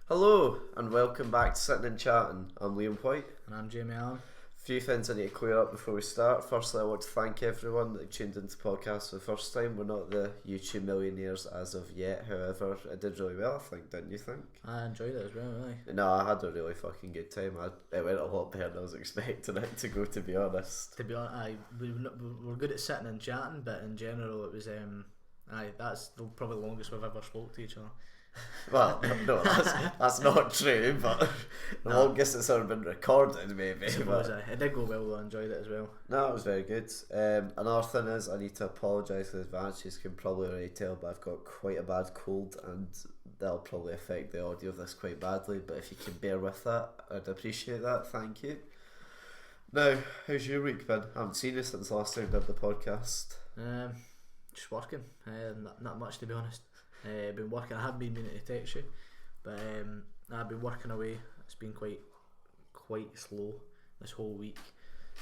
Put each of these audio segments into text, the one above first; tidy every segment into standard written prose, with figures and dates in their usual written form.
Hello and welcome back to Sitting and Chatting. I'm Liam Whyte. And I'm Jamie Allan. A few things I need to clear up before we start. Firstly, I want to thank everyone that tuned into the podcast for the first time. We're not the YouTube millionaires as of yet, however, it did really well, I think, didn't you think? I enjoyed it as well, really. No, I had a really fucking good time. It went a lot better than I was expecting it to go, to be honest. To be honest, we're good at sitting and chatting, but in general it was, that's probably the longest we've ever spoke to each other. Well, no, that's not true, but the longest it's ever been recorded, maybe. It did go well though, I enjoyed it as well. No, it was very good. Another thing is, I need to apologise in advance. You can probably already tell, but I've got quite a bad cold, and that'll probably affect the audio of this quite badly. But if you can bear with that, I'd appreciate that. Thank you. Now, how's your week been? I haven't seen you since last time I did the podcast. Just working. Not much, to be honest. Been working. I haven't been meaning to text you, but I've been working away. It's been quite slow this whole week.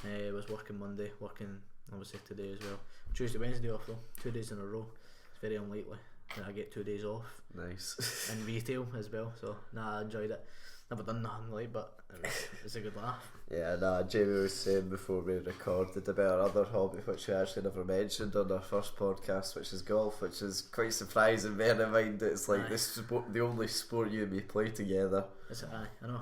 I was working Monday, working obviously today as well. Tuesday, Wednesday off though, 2 days in a row. It's very unlikely that I get 2 days off. Nice. And retail as well, so I enjoyed it. Never done nothing like, but it was a good laugh. Yeah, Jamie was saying before we recorded about our other hobby, which we actually never mentioned on our first podcast, which is golf, which is quite surprising, bearing in mind that it's like the only sport you and me play together. I know.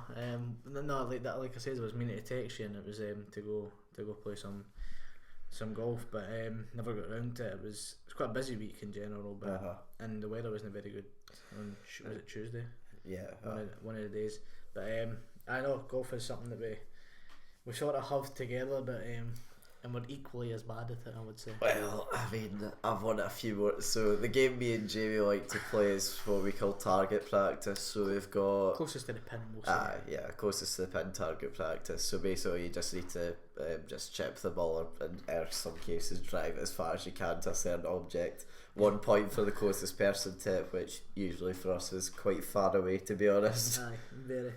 No, like that. Like I said, I was meaning to text you, and it was to go play some golf, but never got around to it. It was quite a busy week in general, but and the weather wasn't very good. Was it Tuesday? Yeah, one of the days. But I know golf is something that we sort of have together, but and we're equally as bad at it, I would say. Well, I mean, I've won it a few more. So the game me and Jamie like to play is what we call target practice. So we've got closest to the pin, mostly. Closest to the pin target practice. So basically, you just need to just chip the ball and in some cases drive it as far as you can to a certain object. 1 point for the closest person to it, which usually for us is quite far away, to be honest. Aye, very.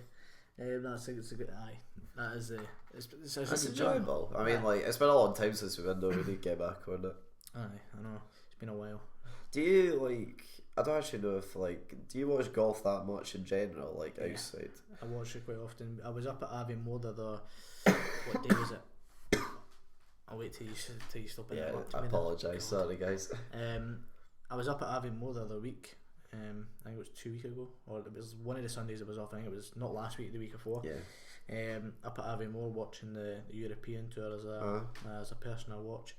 It's a good. Aye, that is it's enjoyable. I mean, like, it's been a long time since we've been there. We need to get back on it. Aye, I know. It's been a while. Do you like? I don't actually know if do you watch golf that much in general, like outside? I watch it quite often. I was up at Aviemore the other. What day was it? I'll wait till you stop. Yeah, I apologise. Sorry, guys. I was up at Aviemore the other week. I think it was 2 weeks ago, or it was one of the Sundays it was off. I think it was not last week, the week before. Yeah. Up at Aviemore watching the European tour as a person I watch.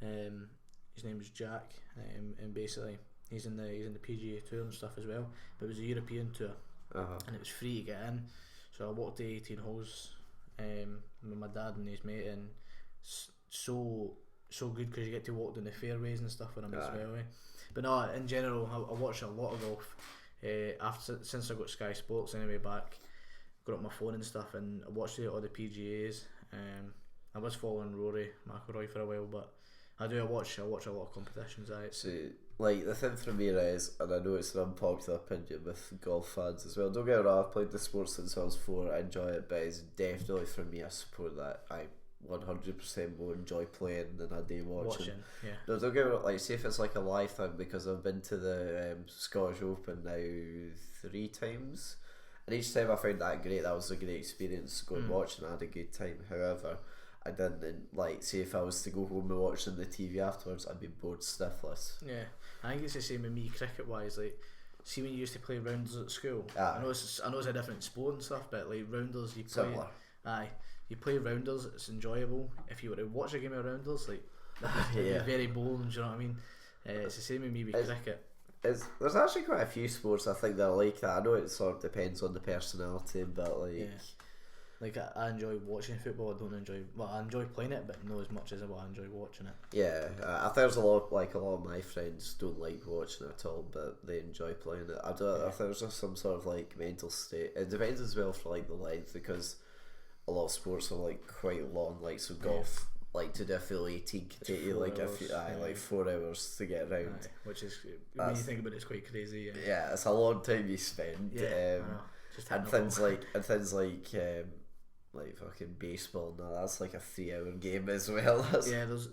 His name is Jack, and basically he's in the PGA tour and stuff as well. But it was a European tour, and it was free to get in. So I walked the 18 holes with my dad and his mate, and so good because you get to walk down the fairways and stuff when I'm as well. But no, in general, I watch a lot of golf. Since I got Sky Sports anyway back, got up my phone and stuff, and I watched all the PGAs. I was following Rory McIlroy for a while, but I watch a lot of competitions. So, like, the thing for me is, and I know it's an unpopular opinion with golf fans as well, don't get me wrong, I've played the sport since I was 4, I enjoy it, but it's definitely for me a sport that I 100% more enjoy playing than I do watching. Yeah. No, don't get me wrong, like, see if it's like a live thing, because I've been to the Scottish Open now 3 times, and each time I found that great. That was a great experience going watching. I had a good time. However, I didn't like, see if I was to go home and watch on the TV afterwards, I'd be bored stiffless. Yeah, I think it's the same with me cricket wise. Like, see when you used to play rounders at school. I know it's a different sport and stuff, but like rounders, you play. Similar. You play rounders. It's enjoyable. If you were to watch a game of rounders, like yeah, very boring. Do you know what I mean? It's the same with me with cricket. There's actually quite a few sports I think that are like that. I know it sort of depends on the personality, but like. Yeah. Like I enjoy watching football. I enjoy playing it, but not as much as I enjoy watching it. Yeah, I think there's a lot of my friends don't like watching it at all, but they enjoy playing it. I think there's just some sort of like mental state. It depends as well for like the length, because a lot of sports are like quite long. Like, so golf, like to do a full 18 can take you like like 4 hours to get around. Which is, when you think about it, it's quite crazy. Yeah, it's a long time you spend. And things like fucking baseball, no, that's like a 3-hour game as well. Yeah, there's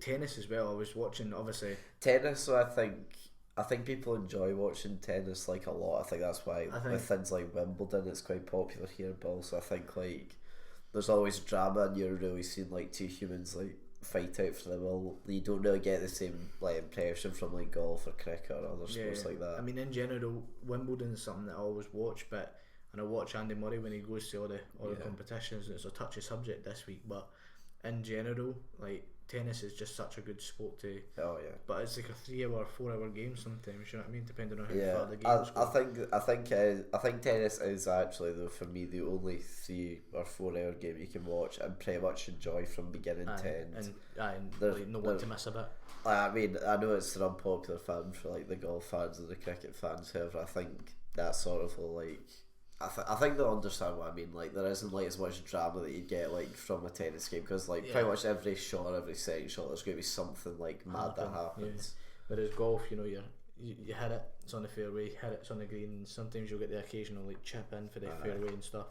tennis as well. I was watching, obviously. Tennis, so I think I think people enjoy watching tennis like a lot. I think that's why with things like Wimbledon, it's quite popular here. But also, I think like there's always drama, and you're really seeing like two humans like fight out for the will. You don't really get the same like impression from like golf or cricket or other sports like that. I mean, in general, Wimbledon is something that I always watch, and I watch Andy Murray when he goes to all the competitions, and it's a touchy subject this week. But in general, like tennis is just such a good sport to. Oh yeah. But it's like a 3-hour, 4-hour game sometimes. You know what I mean? Depending on how far the game goes. I think tennis is actually though for me the only 3 or 4 hour game you can watch and pretty much enjoy from beginning to end. And like, no one to miss a bit. I mean, I know it's an unpopular fan for like the golf fans and the cricket fans. However, I think that sort of like. I think they'll understand what I mean. Like there isn't like as much drama that you get like from a tennis game because like pretty much every shot, every second shot, there's going to be something like mad that happens. Yeah. Whereas golf, you hit it, it's on the fairway, hit it, it's on the green. And sometimes you'll get the occasional like chip in for the fairway and stuff.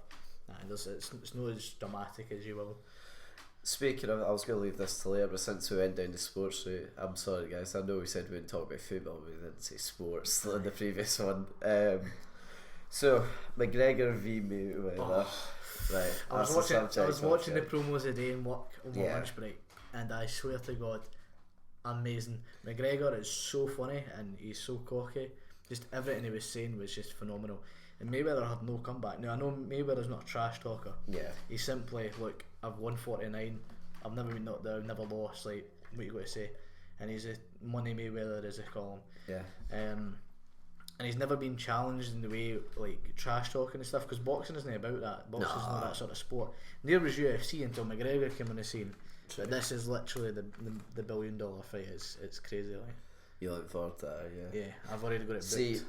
And it's not as dramatic as you will. Speaking of, I was going to leave this to later, but since we went down the sports route, I'm sorry guys. I know we said we wouldn't talk about football, but we didn't say sports in the previous one. So McGregor v Mayweather. Right. I was watching the promos today in work on my lunch break, and I swear to God, amazing. McGregor is so funny and he's so cocky. Just everything he was saying was just phenomenal. And Mayweather had no comeback. Now I know Mayweather's not a trash talker. Yeah. He's simply look, I've won 49. I've never been knocked down, never lost. Like what you got to say? And he's a money Mayweather, as they call him. Yeah. And he's never been challenged in the way like trash talking and stuff because boxing isn't about that. Boxing is not that sort of sport. Neither was UFC until McGregor came on the scene. But this is literally the $1 billion fight. It's crazy. Like. You look forward to that, yeah? Yeah, I've already got it booked.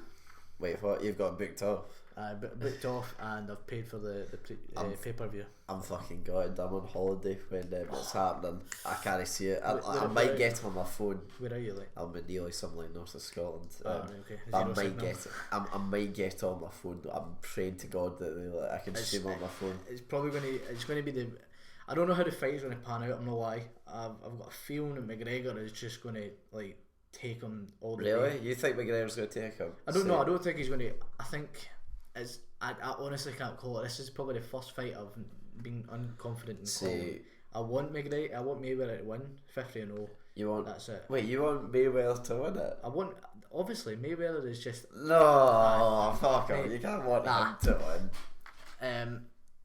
Wait, what? You've got it booked off? Booked off, and I've paid for the pay-per-view. I'm fucking gutted. I'm on holiday when it's happening. I can't see it. I might get it on my phone. Where are you? Like? I'm in Ely, somewhere like north of Scotland. Okay. I might get it. I might get it on my phone. I'm praying to God that I can stream on my phone. It's probably going to be the. I don't know how the fight is going to pan out. I'm not lie. I've got a feeling that McGregor is just going to like take him all the way. Really? You think McGregor's going to take him? I don't know. I don't think he's going to. I think. I honestly can't call it. This is probably the first fight I've been unconfident in calling. I want McGregor. I want Mayweather to win 50-0. You want? That's it. Wait, you want Mayweather to win it? I want. Obviously, Mayweather is just. No, fuck him. You can't want him to win.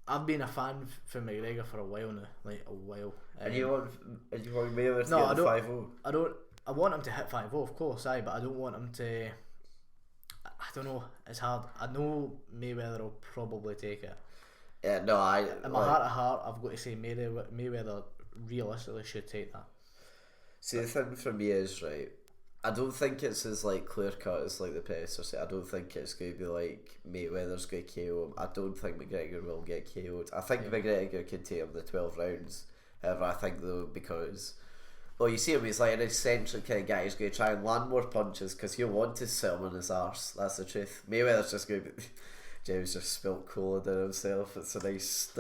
I've been a fan for McGregor for a while now, like a while. And you want Mayweather to get the 5-0? I don't. I want him to hit 5-0, of course, but I don't want him to. I don't know. It's hard. I know Mayweather will probably take it. Yeah, no, in my heart of heart, I've got to say Mayweather realistically should take that. See, the thing for me is right. I don't think it's as like clear cut as like the press or say. I don't think it's going to be like Mayweather's going to KO him. I don't think McGregor will get KO'd. I think McGregor can take him the 12 rounds. However, I think though because. Well, you see him, he's like an eccentric kind of guy. He's going to try and land more punches because he'll want to sit him on his arse. That's the truth. Mayweather's just going to be... James just spilt cola down himself. It's a nice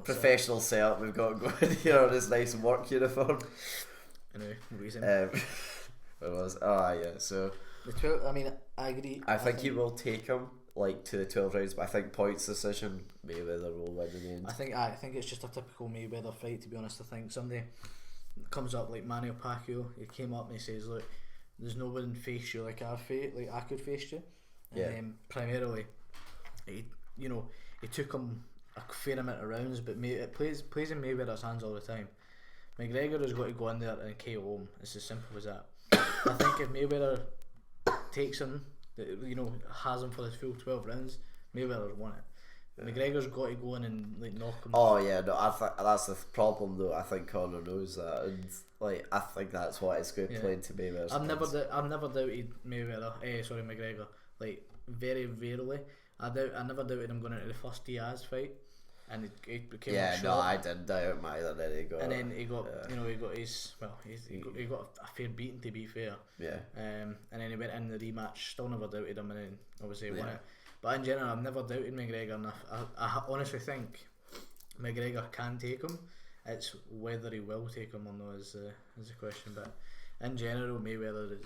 professional setup we've got going here on his nice work uniform. Anyway, reason. What was? So... The 12, I mean, I agree. I think he will take him like to the 12 rounds, but I think points decision, Mayweather will win in the end. I think it's just a typical Mayweather fight, to be honest. I think somebody... comes up like Manny Pacquiao. He came up and he says, "Look, there's no one face you like I could face you." And primarily, he took him a fair amount of rounds, but it plays in Mayweather's hands all the time. McGregor has got to go in there and KO him. It's as simple as that. I think if Mayweather takes him, has him for the full 12 rounds, Mayweather's won it. McGregor's got to go in and like knock him. Oh yeah, no, I think that's the problem though. I think Conor knows that, and like I think that's what it's going to play into Mayweather's. I've never doubted McGregor. Like very rarely, I never doubted him going into the first Diaz fight, and it became. Yeah, no, I didn't doubt him either. Then he got. And then he got, he got a fair beating, to be fair. Yeah. And then he went in the rematch. Still never doubted him, and then obviously won it. But in general, I've never doubted McGregor enough. I honestly think McGregor can take him. It's whether he will take him or not is the question. But in general, Mayweather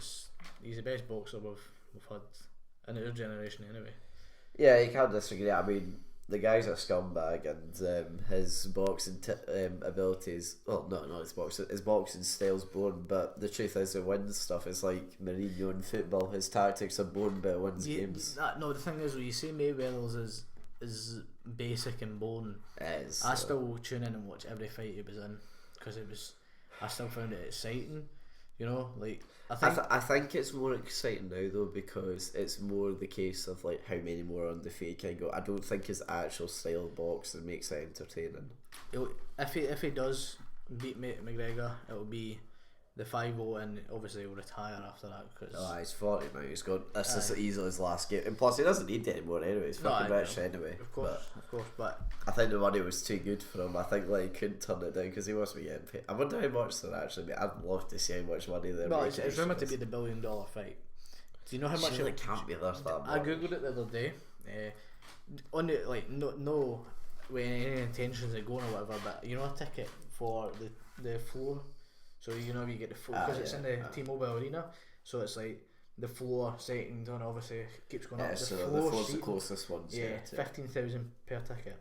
he's the best boxer we've had in our generation anyway. Yeah, you can't disagree. I mean, the guy's a scumbag, and his boxing abilities. Well, no, not his boxing style's boring. But the truth is, it wins stuff. It's like Mourinho in football. His tactics are boring, but it wins games. No, the thing is, when you say Mayweather's is basic and boring, I still tune in and watch every fight he was in because I still found it exciting. You know, like I think it's more exciting now though because it's more the case of like how many more undefeated can go. I don't think his actual style of boxing makes it entertaining. If he does beat McGregor, it'll be the 5-0, and obviously he'll retire after that because he's 40 now. He's got this is easily his last game, and plus he doesn't need it anymore anyway. He's fucking rich anyway. Of course, but I think the money was too good for him. I think like he couldn't turn it down because he must be getting paid. I wonder how much they're actually. I'd love to see how much money they're making. It's rumoured to be the $1 billion fight. Do you know how much it can't be worth that much? I googled it the other day. On the like no with any intentions of going or whatever, but you know a ticket for the floor. So you know you get the floor because it's in the T-Mobile Arena. So it's like the floor setting and obviously keeps going up. The floor's the closest one. Yeah, 15,000 per ticket.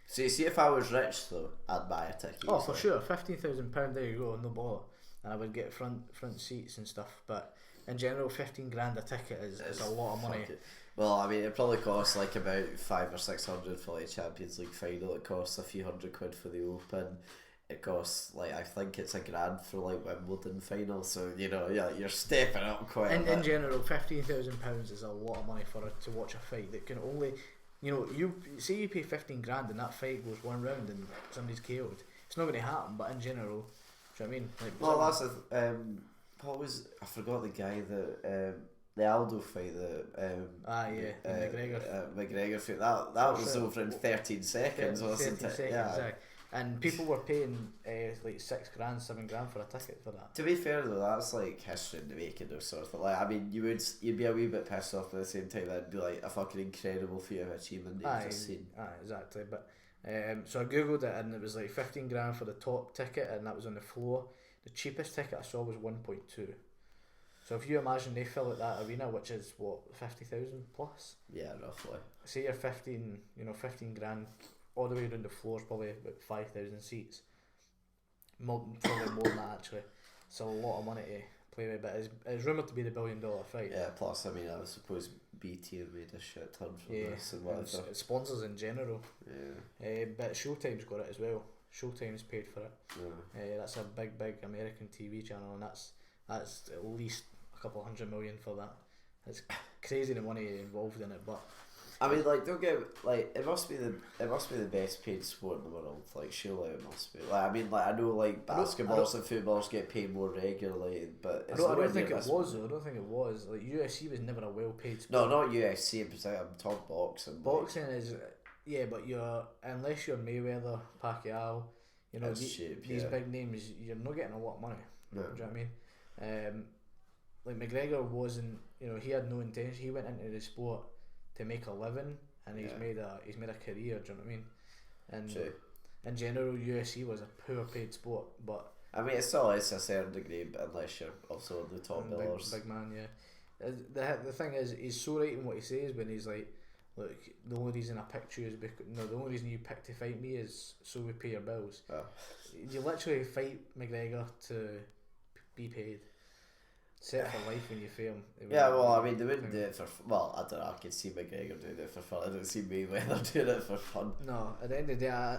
So you see, if I was rich though, I'd buy a ticket. Oh, for sure, £15,000. There you go, no bother. And I would get front seats and stuff. But in general, 15 grand a ticket is a lot of money. Well, I mean, it probably costs like about 500 or 600 for like a Champions League final. It costs a few £100 for the Open. It costs like I think it's £1,000 for like Wimbledon final. So you know, yeah, you're stepping up quite. In general, £15,000 is a lot of money to watch a fight that can only, you know, you say you pay 15 grand and that fight goes one round and somebody's KO'd. It's not going to happen. But in general, do you know what I mean? Like, well, that's what was I forgot the guy that. The Aldo fight, the McGregor fight. That was over in 13 seconds, wasn't it? Yeah. Exactly. And people were paying like £6 grand, £7 grand for a ticket for that. To be fair though, that's like history in the making of sort of like. I mean, you'd be a wee bit pissed off, but at the same time, that'd be like a fucking incredible feat of achievement that you've just seen. Exactly. But so I googled it, and it was like 15 grand for the top ticket, and that was on the floor. The cheapest ticket I saw was 1.2. So if you imagine they fill out that arena, which is what 50,000 plus. Yeah, roughly. Say you're 15 grand. All the way around the floor is probably about 5,000 seats. Probably more than that actually. It's a lot of money to play with, but it's rumoured to be the $1 billion fight. Yeah, plus I mean I suppose BT have made a shit ton from this and whatever. And sponsors in general. Yeah. But Showtime's got it as well. Showtime's paid for it. Yeah. That's a big American TV channel, and that's at least a couple $100 million for that. It's crazy the money involved in it, but I mean, like, don't get like it must be the best paid sport in the world. Like, surely it must be. Like, I mean, like I know like basketballs and footballs get paid more regularly, but it's I don't think it was though. I don't think it was. Like UFC was never a well paid sport. No, not UFC in particular. I'm talking boxing. Boxing is but unless you're Mayweather, Pacquiao, you know these big names, you're not getting a lot of money. No. Do you know what I mean? Like McGregor wasn't. You know, he had no intention. He went into the sport to make a living, and he's made a career. Do you know what I mean? And in general, UFC was a poor paid sport, but I mean, it still is to a certain degree, but unless you're also the top billers. Big man, yeah. The thing is, he's so right in what he says when he's like, look, the only reason I picked you is because the only reason you picked to fight me is so we pay your bills. Oh. You literally fight McGregor to be paid. Set for life when you film. Yeah, well, I mean, they wouldn't do it for. Well, I don't know. I could see McGregor doing it for fun. I don't see Mayweather doing it for fun. No, at the end of the day,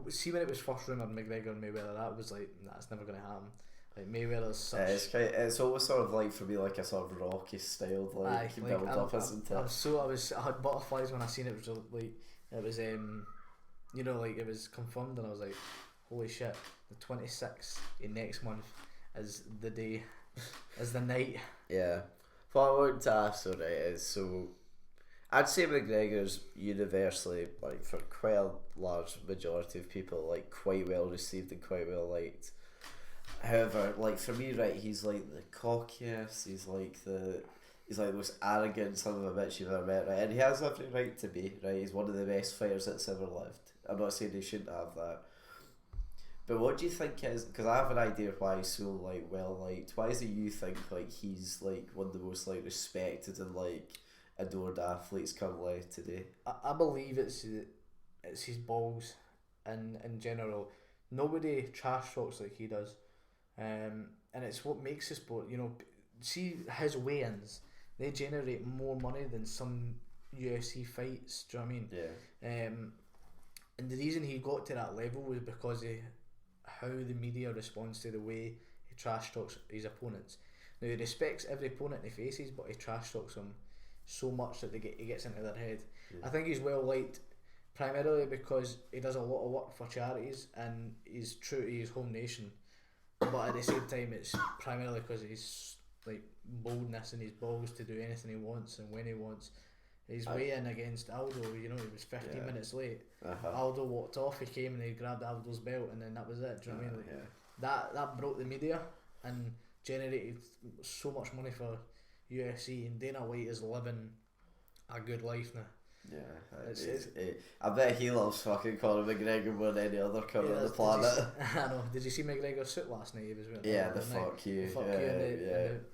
see when it was first rumoured McGregor and Mayweather, that was like, that's never going to happen. Like Mayweather's such. It's always sort of like for me like a sort of Rocky style build up, isn't it? I had butterflies when I seen it. It was like it was like it was confirmed, and I was like, holy shit! The 26th in next month is the day. As the night. Yeah. What I want to ask though, right, is so I'd say McGregor's universally, like for quite a large majority of people, like quite well received and quite well liked. However, like for me, right, he's like the cockiest, he's like the most arrogant son of a bitch you've ever met, right? And he has every right to be, right? He's one of the best fighters that's ever lived. I'm not saying he shouldn't have that. But what do you think is, because I have an idea of why he's so like well liked. Why is it you think like he's like one of the most like respected and like adored athletes currently today? I believe it's his balls, and in general, nobody trash talks like he does, and it's what makes the sport. You know, see his weigh-ins, they generate more money than some UFC fights. Do you know what I mean? Yeah. And the reason he got to that level was because of how the media responds to the way he trash talks his opponents. Now he respects every opponent he faces, but he trash talks them so much that he gets into their head. Yeah. I think he's well liked primarily because he does a lot of work for charities and he's true to his home nation. But at the same time, it's primarily because he's like boldness and his balls to do anything he wants and when he wants. His weigh-in against Aldo, you know, he was 15 minutes late. Aldo walked off, he came and he grabbed Aldo's belt, and then that was it. Do you know what I mean? Like, that broke the media and generated so much money for UFC, and Dana White is living a good life now. Yeah, I bet he loves fucking Conor McGregor more than any other cunt on the planet. I know. Did you see McGregor's suit last night? He was wearing the fuck you.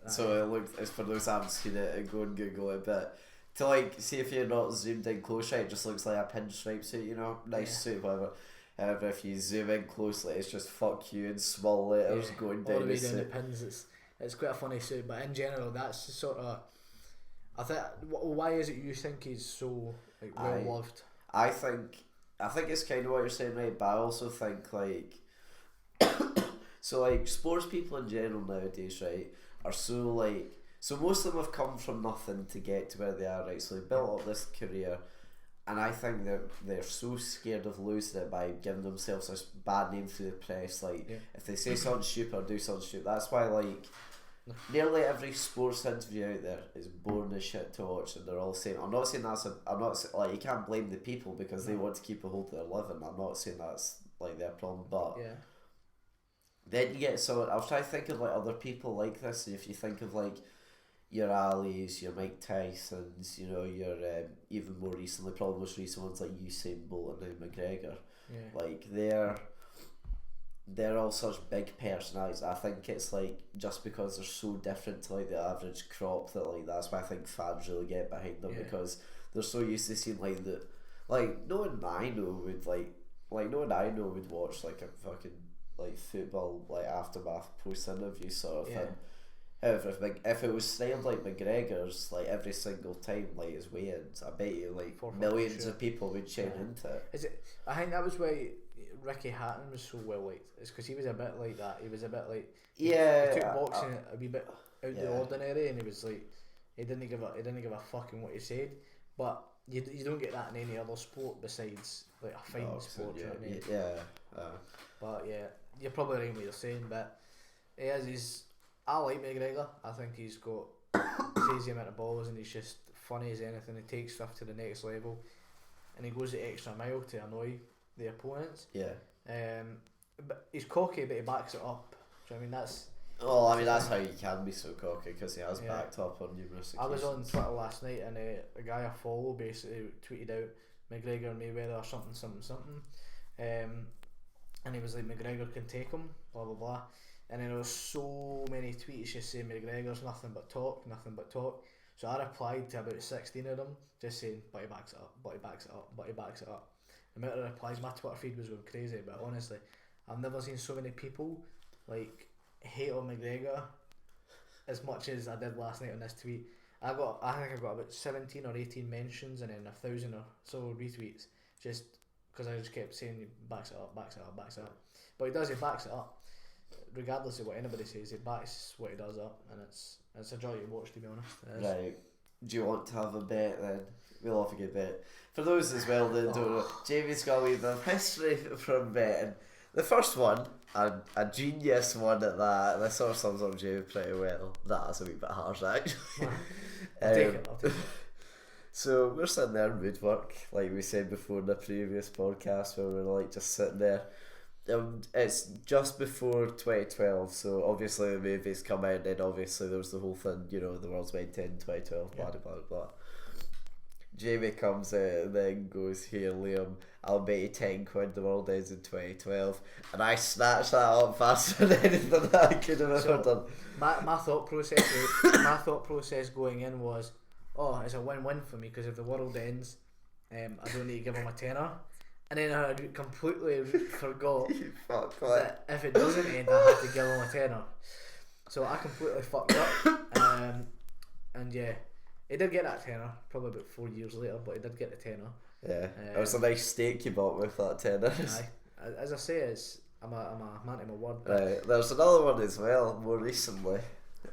So it looked. It's for those who haven't seen it, and go and Google it. But to like see if you're not zoomed in close, it just looks like a pinstripe suit. You know, nice suit, whatever. However, if you zoom in closely, it's just "fuck you" in small letters going down all the way the down suit. the pins. It's quite a funny suit, but in general, that's the sort of. I think. Why is it you think he's so like well loved? I think it's kind of what you're saying, right? But I also think like, so like sports people in general nowadays, right, are so like. So most of them have come from nothing to get to where they are, right? So they built up this career, and I think they're so scared of losing it by giving themselves a bad name through the press. Like if they say something stupid or do something stupid, that's why like nearly every sports interview out there is boring as shit to watch, and they're all saying, I'm not saying like you can't blame the people because they want to keep a hold of their living. I'm not saying that's like their problem, but then you get I was trying to think of like other people like this, and if you think of like your Ali's, your Mike Tyson's, you know, your even more recently, probably most recent ones like Usain Bolt and now McGregor. Like they're all such big personalities. I think it's like just because they're so different to like the average crop that like that's why I think fans really get behind them because they're so used to seeing like the no one I know would would watch like a fucking like football like aftermath post interview sort of thing. However, if it was styled like McGregor's, like every single time, like his weigh-ins, I bet you like millions of people would tune into it. I think that was why Ricky Hatton was so well liked. It's because he was a bit like that. He was a bit like he took boxing a wee bit out the ordinary, and he was like he didn't give a fuck in what he said. But you don't get that in any other sport besides like a fighting sport. You know what I mean? But you're probably right what you're saying. But I like McGregor. I think he's got crazy amount of balls and he's just funny as anything. He takes stuff to the next level and he goes the extra mile to annoy the opponents. But he's cocky, but he backs it up. Do you know what I mean? That's how you can be so cocky because he has backed up on numerous occasions. I was on Twitter last night and a guy I follow basically tweeted out McGregor and Mayweather something. And he was like, McGregor can take him, blah blah blah. And then there was so many tweets just saying McGregor's nothing but talk. So I replied to about 16 of them just saying, but he backs it up. The amount of replies, my Twitter feed was going crazy, but honestly, I've never seen so many people like hate on McGregor as much as I did last night on this tweet. I think I got about 17 or 18 mentions and then 1,000 or so retweets just because I just kept saying he backs it up. But he backs it up. Regardless of what anybody says, he backs what he does up, and it's a joy to watch, to be honest. Right. Do you want to have a bet then? We'll have a good bet. For those as well that don't know, Jamie's got a wee bit of history from betting. The first one, a genius one at that. This sort of sums up Jamie pretty well. That's a wee bit harsh actually. I'll take it. So we're sitting there in woodwork, like we said before in the previous podcast, where we're like just sitting there. It's just before 2012, so obviously the movie's come out, and then obviously there was the whole thing, you know, the world's Wide 10 2012, blah blah blah blah. Jamie comes out and then goes, "Here, Liam, I'll bet you £10 the world ends in 2012." And I snatched that up faster than anything that I could have ever done. My thought process going in was, oh, it's a win-win for me because if the world ends, I don't need to give him a tenner. And then I completely forgot that if it doesn't end, I have to give him a tenner. So I completely fucked up. And yeah, he did get that tenner, probably about 4 years later, but he did get the tenner. Yeah, it was a nice steak you bought with that tenner. Aye. As I say, I'm a man to my word. Right, there's another one as well, more recently.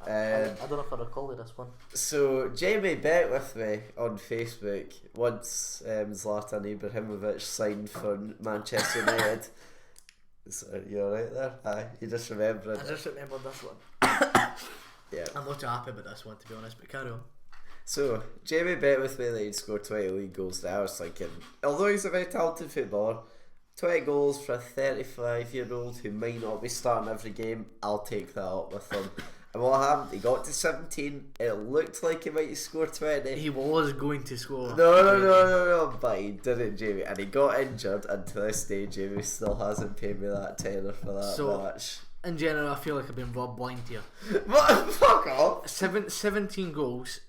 I don't know if I recall this one. So Jamie bet with me on Facebook once Zlatan Ibrahimovic signed for Manchester United. So you alright there? Aye, you just remembered. I just remembered this one. Yeah. I'm not too happy about this one, to be honest, but carry on. So Jamie bet with me that he'd score 20 league goals. Now I was thinking, although he's a very talented footballer, 20 goals for a 35-year-old who might not be starting every game, I'll take that up with him. And what happened? He got to 17. It looked like he might score 20. He was going to score. No, but he didn't, Jamie. And he got injured, and to this day, Jamie still hasn't paid me that tenner for that match. In general, I feel like I've been robbed blind here. What? Fuck off. 17 goals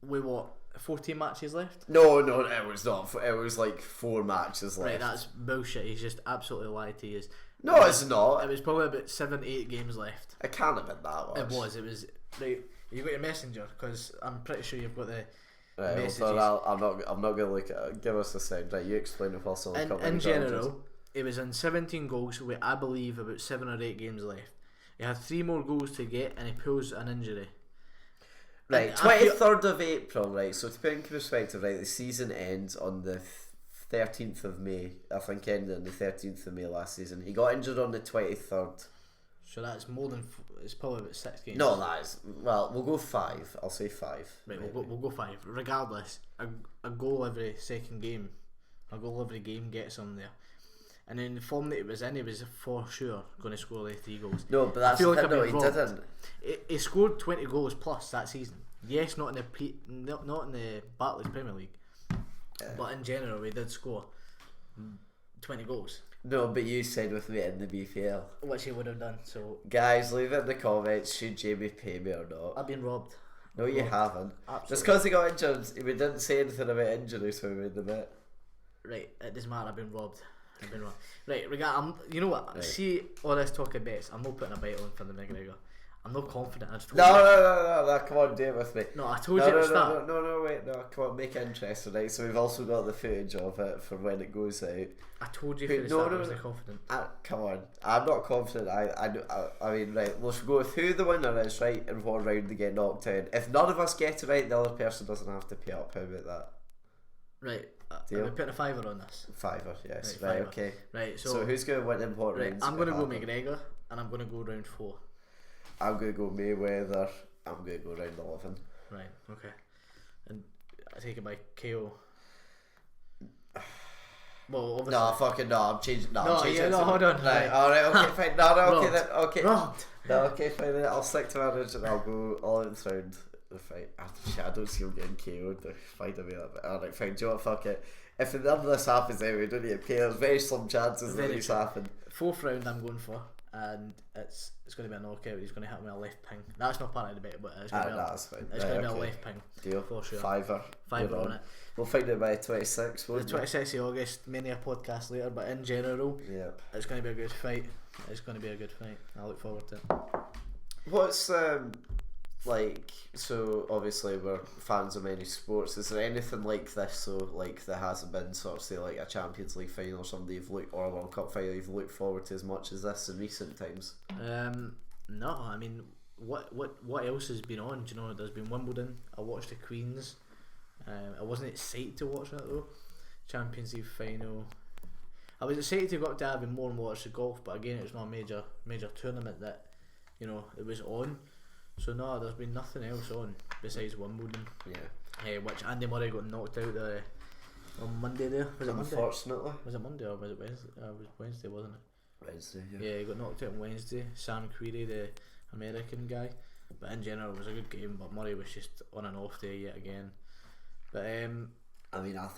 with what? 14 matches left? No, it was not. It was like 4 matches left. Right, that's bullshit. He's just absolutely lied to you. No, it's not. It was probably about 7-8 games left. It can't have been that much. It was. Right, you got your messenger, because I'm pretty sure you've got the messages. Well, I'm not going to look at it. Give us a second. Right, you explain it first. In general, it was in 17 goals with, I believe, about 7 or 8 games left. He had 3 more goals to get, and he pulls an injury. Right, 23rd of April, right, so to put in perspective, right, the season ends on the 13th of May, I think ended on the 13th of May last season. He got injured on the 23rd. So that's more than, it's probably about 6 games. No, that is, well, we'll go 5, I'll say 5. Right, we'll go 5. Regardless, a goal every second game, a goal every game gets him there. And in the form that he was in, he was for sure going to score like 3 goals. No, but that's the thing, no, he didn't. He scored 20 goals plus that season. Yes, not in the Barclays Premier League, but in general, he did score 20 goals. No, but you said with me in the BPL, which he would have done. So, guys, leave it in the comments. Should Jamie pay me or not? I've been robbed. No, you haven't. Absolutely. Just because he got injured, we didn't say anything about injuries when we made the bet. Right, it doesn't matter. I've been robbed. Right, you know what? Right. See all this talk of bets. I'm not putting a bet on for the McGregor. I'm not confident. I just told No, come on, do it with me. No, I told you at the start. No, wait, come on, make it interesting, right? So we've also got the footage of it for when it goes out. I told you from the start I wasn't confident. Come on, I'm not confident. I mean, right, let's go with who the winner is, right, and what round they get knocked out. If none of us get it right, the other person doesn't have to pay up. How about that? Right. Are we putting a $5 on this? $5, yes. Right, $5. okay. Right, so who's going to win in what rounds? I'm going to go McGregor, and I'm going to go round 4. I'm going to go Mayweather. I'm going to go round 11. Right, okay. And I take it by KO. Well, obviously. I'm changing. I'm changing. Hold on. Right, alright, okay, fine. Okay then. Okay. Robbed. No, okay, fine then. I'll stick to my original. I'll go all in round. Fight. I don't see him getting KO'd. Find a way of it. Alright, fine. Do you know what? Fuck it. If none of this happens, then we don't need to pay. There's very slim chances that it's happened. 4th round, I'm going for, and it's going to be a knockout. He's going to hit me a left ping. That's not part of the bet, but it's going to be that's fine. It's going to be a left ping. Deal for sure. $5 on it. We'll find it by 26th. The 26th of August. Many a podcast later, but in general, it's going to be a good fight. I look forward to it. What's like, so obviously we're fans of many sports. Is there anything like this, so like there hasn't been sort of say like a Champions League final or something or a World Cup final you've looked forward to as much as this in recent times? No, I mean what else has been on? Do you know, there's been Wimbledon. I watched the Queens. I wasn't excited to watch that though. Champions League final. I was excited to go up to Abbey more and watch the golf, but again it was not a major tournament that, you know, it was on. So no, there's been nothing else on besides Wimbledon. Which Andy Murray got knocked out on Monday there. Was it Monday? Unfortunately. Was it Monday or was it Wednesday? It was Wednesday, wasn't it? Wednesday, yeah. He got knocked out on Wednesday. Sam Querrey, the American guy. But in general it was a good game, but Murray was just on an off day yet again. But I mean, I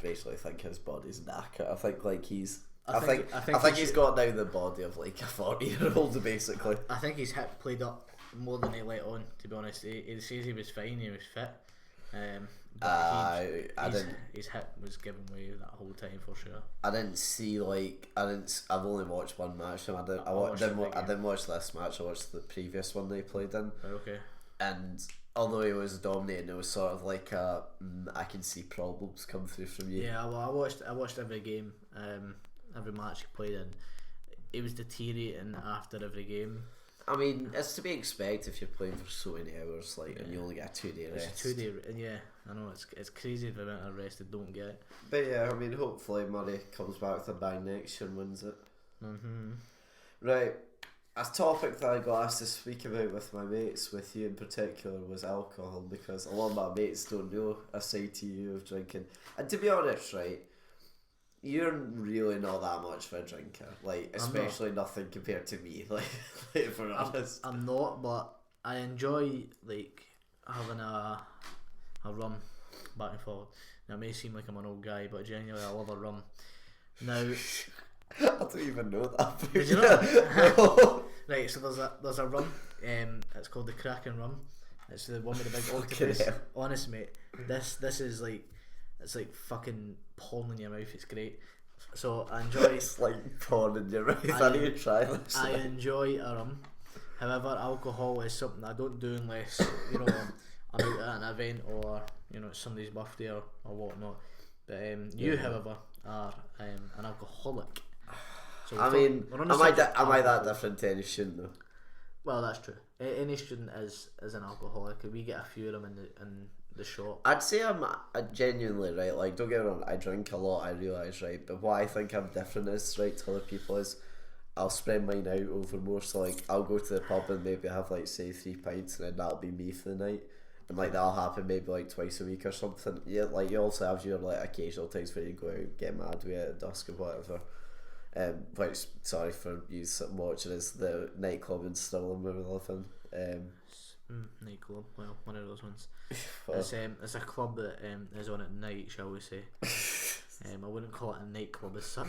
basically think his body's knackered. I think like he's. I think he's got now the body of like a 40-year-old basically. I think his hip played up more than he let on. To be honest, he says he was fine, he was fit. His hip was giving way that whole time for sure. I didn't see I've only watched one match. I didn't watch this match. I watched the previous one they played in. Okay. And although he was dominating, it was sort of like I can see problems come through from you. Yeah, well, I watched every game, every match he played in. It was deteriorating after every game. I mean, it's to be expected if you're playing for so many hours, and you only get a 2-day rest. It's a 2-day, yeah. I know it's crazy the amount of rest they don't get. But yeah, I mean, hopefully Murray comes back with a bang next year and wins it. Right, a topic that I got asked to speak about with my mates, with you in particular, was alcohol, because a lot of my mates don't know a side to you of drinking. And to be honest, right, you're really not that much of a drinker, especially nothing compared to me. If we're honest, I'm not, but I enjoy having a rum back and forward. Now it may seem like I'm an old guy, but genuinely I love a rum. Now I don't even know that. Did you know? Right, so there's a rum. It's called the Kraken rum. It's the one with the big octopus. Honest mate, this is it's like fucking porn in your mouth. It's great. So I enjoy. It's like porn in your mouth. I need to try this. I enjoy a rum. However, alcohol is something I don't do unless I'm out at an event or it's somebody's birthday or whatnot. But you, however, are an alcoholic. So I mean, am I that different to any student though? Well, that's true. Any student is an alcoholic. We get a few of them in the shop. I'd say I'm genuinely right. Like, don't get me wrong, I drink a lot. I realise, right. But what I think I'm different is right to other people is I'll spread mine out over more. So like, I'll go to the pub and maybe have like say 3 pints, and then that'll be me for the night. And like that'll happen maybe like twice a week or something. Yeah, like you also have your like occasional times where you go out, get mad with it at dusk or whatever. Which, sorry for you watching, is the nightclub in Stirling where we live in. Nightclub, well, one of those ones. It's a club that is on at night, shall we say. I wouldn't call it a nightclub as such.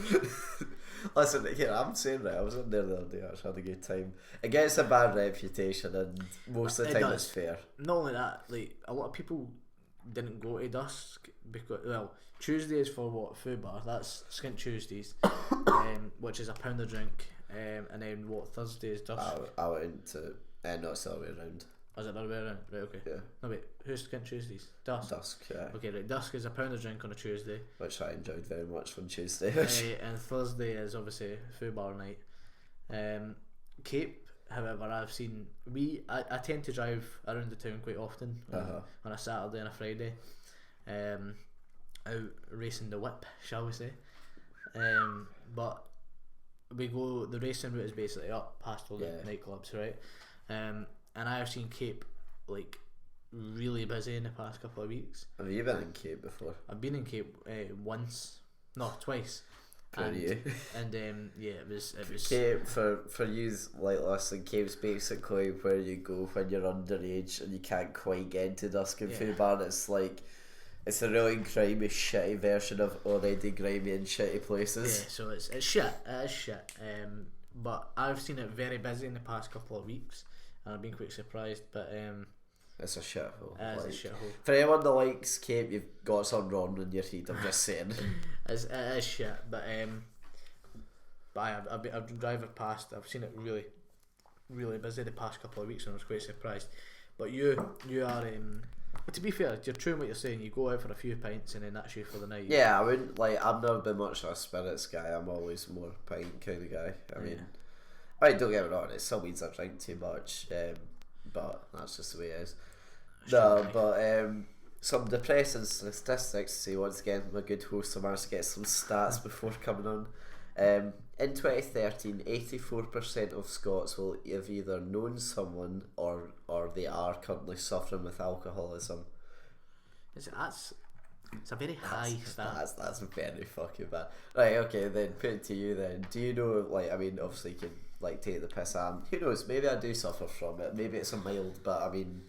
Listen, here, I'm saying right, I was in there the other day, I actually had a good time. It gets a bad reputation and most of the time it's fair. Not only that, like, a lot of people didn't go to dusk because, well, Tuesdays for what? Food bar, that's Skint Tuesdays, which is £1 a drink, and then what, Thursdays, dusk? I went into, no, it's the other way around. Oh, is it the other way around? Right, okay. Yeah. No, wait, who's Skint Tuesdays? Dusk, yeah. Okay, right, dusk is £1 a drink on a Tuesday. Which I enjoyed very much on Tuesday. And Thursday is obviously food bar night. Cape, however, I've seen, I tend to drive around the town quite often on a Saturday and a Friday. Out racing the whip, shall we say. But we go, the racing route is basically up past all the nightclubs, right? And I have seen Cape like really busy in the past couple of weeks. Have you been in Cape before? I've been in Cape twice. And yeah, it was Cape for you like listen. Cape's basically where you go when you're underage and you can't quite get into dusk and food bar. It's like it's a really grimy, shitty version of already grimy and shitty places. Yeah, so it's shit. It is shit. But I've seen it very busy in the past couple of weeks, and I've been quite surprised. But it's a shithole. It is a shithole. For anyone that likes Cape, you've got something wrong in your head. I'm just saying. It is shit. But I've been driving past. I've seen it really, really busy the past couple of weeks, and I was quite surprised. But you are. To be fair, you're true in what you're saying. You go out for a few pints and then that's you for the night. Yeah, I wouldn't I've never been much of a spirits guy. I'm always more pint kind of guy. I mean, don't get me wrong. It still means I drink too much, but that's just the way it is. Sure, but some depressing statistics. See, once again, my good host, I managed to get some stats before coming on. In 2013, 84% of Scots will have either known someone or they are currently suffering with alcoholism. It's a very high stat. That's very fucking bad. Right, okay, then put it to you then. Do you know, I mean, obviously you can take the piss on. Who knows, maybe I do suffer from it. Maybe it's a mild, but I mean,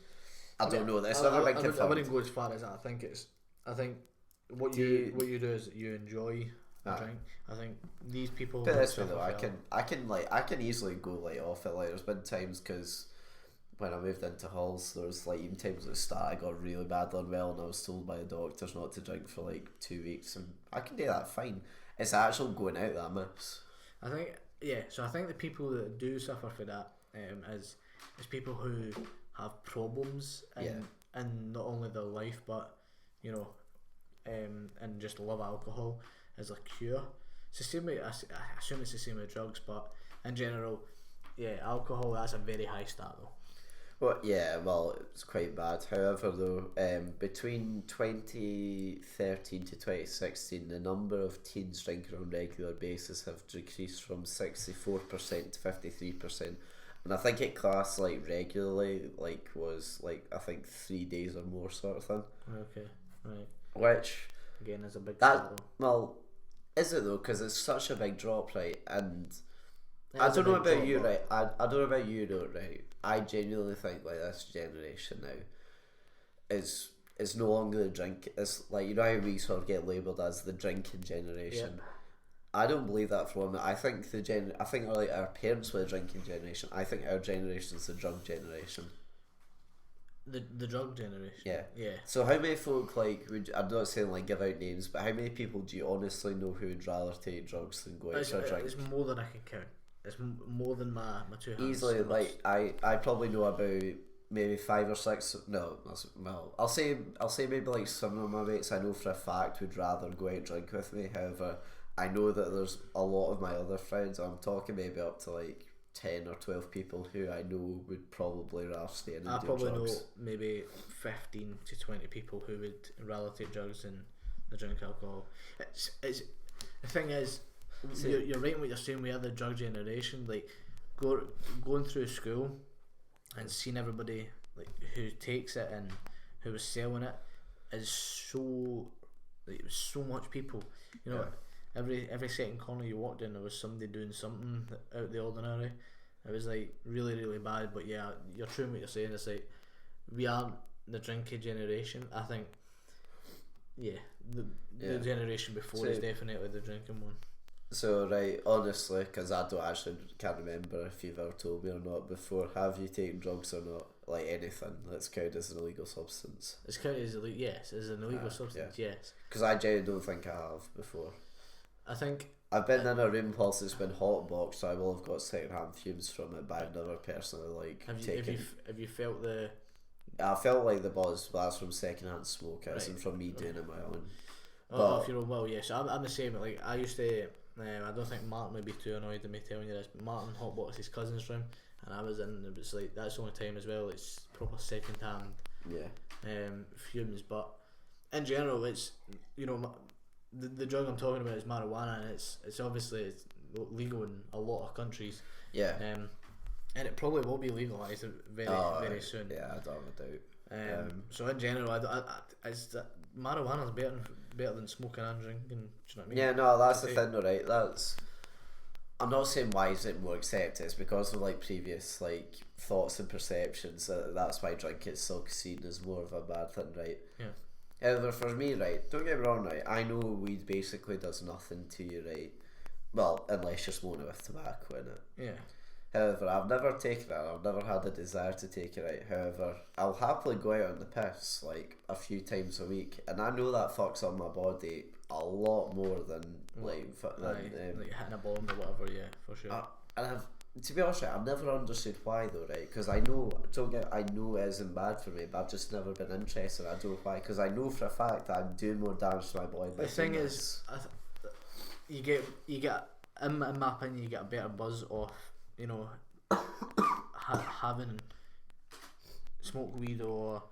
I don't know. It's never been confirmed. I wouldn't go as far as that. I think what you do is you enjoy a drink. I think these people. But that's though, I can easily go like off it. Like there's been times because when I moved into halls, there was like even times at the start I got really badly unwell and I was told by the doctors not to drink for like 2 weeks, and I can do that fine. It's the actual going out that I miss. I think so I think the people that do suffer for that is people who have problems in not only their life but and just love alcohol as a cure. It's the same way. I assume it's the same with drugs, but in general, alcohol, that's a very high stat though. Well, it's quite bad. However, though, between 2013 to 2016, the number of teens drinking on a regular basis have decreased from 64% to 53%. And I think it classed like regularly, like was like I think 3 days or more sort of thing. Okay, right. Which again is a big stat. Well, is it though? Because it's such a big drop, right? And I don't know about you, right? I don't know about you, though, right? I genuinely think like this generation now is no longer the drink. It's like, you know how we sort of get labelled as the drinking generation. Yeah. I don't believe that for one minute. I think our parents were the drinking generation. I think our generation is the drug generation. The drug generation. Yeah. Yeah. So how many folk I'm not saying like give out names, but how many people do you honestly know who would rather take drugs than go out for a drink? It's more than I can count. It's more than my two hands. Easily, like I probably know about maybe 5 or 6. No, well, I'll say maybe like some of my mates I know for a fact would rather go out and drink with me. However, I know that there's a lot of my other friends. I'm talking maybe up to like 10 or 12 people who I know would probably rather stay in and do drugs. I probably know maybe 15 to 20 people who would rather take drugs than drink alcohol. It's the thing is. You're right in what you're saying. We are the drug generation. Like going through school and seeing everybody like who takes it and who was selling it is so like, it was so much people. Every second corner you walked in, there was somebody doing something out of the ordinary. It was like really really bad. But yeah, you're true in what you're saying. It's like we aren't the drinking generation. I think the generation before is definitely the drinking one. So right, honestly, because I can't remember if you've ever told me or not before, have you taken drugs or not? Like anything that's counted as an illegal substance? It's counted as illegal, yes, as an illegal substance, yes. Because I genuinely don't think I have before. I think I've been in a room whilst it's been hotboxed, so I will have got second-hand fumes from it, but I've never personally taken. Have you felt the? I felt like the buzz, but that's from second-hand smoke. It isn't from me doing it my own. If you're well, yes. I'm the same. Like I used to. I don't think Martin would be too annoyed at me telling you this, but Martin hotboxed his cousin's room, and I was in. It was like that's the only time as well. It's proper second hand. Fumes, but in general, it's the drug I'm talking about is marijuana, and it's obviously legal in a lot of countries. Yeah. And it probably will be legalised very soon. Yeah, I don't have a doubt. So in general, marijuana is better than smoking and drinking. Do you know what I mean? Yeah, no, that's the thing, though, right? I'm not saying why is it more accepted. It's because of like previous like thoughts and perceptions. That's why drinking is still seen as more of a bad thing, right? Yeah. However, for me, right, don't get me wrong, right, I know weed basically does nothing to you, right? Well, unless you're smoking it with tobacco in it. Yeah. However, I've never taken it. I've never had a desire to take it out. However, I'll happily go out on the piss like a few times a week, and I know that fucks up my body a lot more than like hitting a bomb or whatever. Yeah, for sure. To be honest, I've never understood why though, right? Because I know it isn't bad for me, but I've just never been interested. I don't know why, because I know for a fact that I'm doing more damage to my body. The thing is, you get in my opinion, you get a better buzz off. Having smoked weed or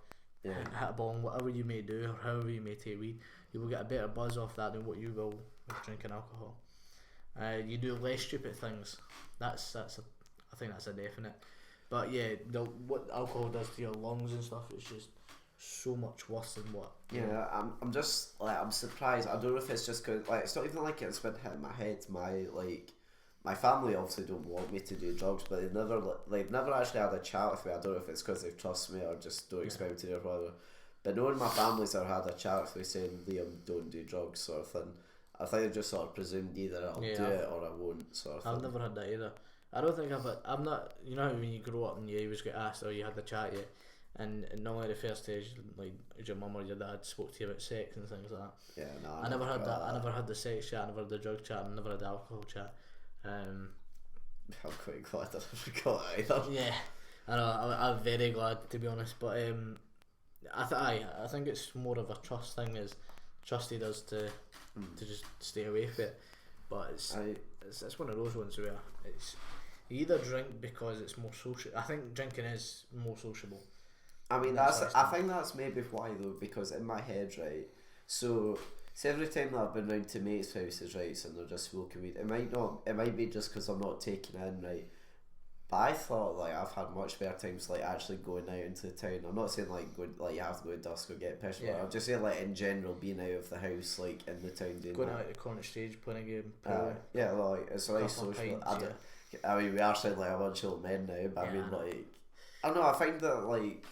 hit a bong, whatever you may do, or however you may take weed, you will get a better buzz off that than what you will with drinking alcohol. You do less stupid things. I think that's a definite. But yeah, what alcohol does to your lungs and stuff, it's just so much worse than what. Yeah, I'm just like I'm surprised. I don't know if it's just because like it's not even like it's been hitting my head. My family obviously don't want me to do drugs, but they've never actually had a chat with me. I don't know if it's because they trust me or just don't expect me to do it or whatever. But knowing my family's ever had a chat with me saying, Liam, don't do drugs sort of thing, I think they just sort of presumed either I'll do it or I won't sort of thing. I've never had that either. I don't think I'm not, you know how when you grow up and you always get asked, you had the chat yet? And normally the first stage, like, your mum or your dad spoke to you about sex and things like that. Yeah, no, I never had that. I never had the sex chat, I never had the drug chat, I never had the alcohol chat. I'm quite glad I never got it either. Yeah, I know, I'm very glad, to be honest, but I think it's more of a trust thing, as trusted us to just stay away from it. But it's one of those ones where it's, you either drink because it's more social. I think drinking is more sociable. I mean, I think that's maybe why though, because in my head, right, so every time that I've been round to mates' houses, right, and they're just smoking weed, it might be just because I'm not taking it in, right, but I thought, like, I've had much better times, like, actually going out into the town. I'm not saying, like, you have to go at dusk or get pissed, but I'm just saying, like, in general, being out of the house, like, in the town doing going that. out to Cornish Stage, playing a game. Yeah, like, it's a nice social. I mean, we are saying, like, a bunch of old men now, but I mean, like, I don't know, I find that, like,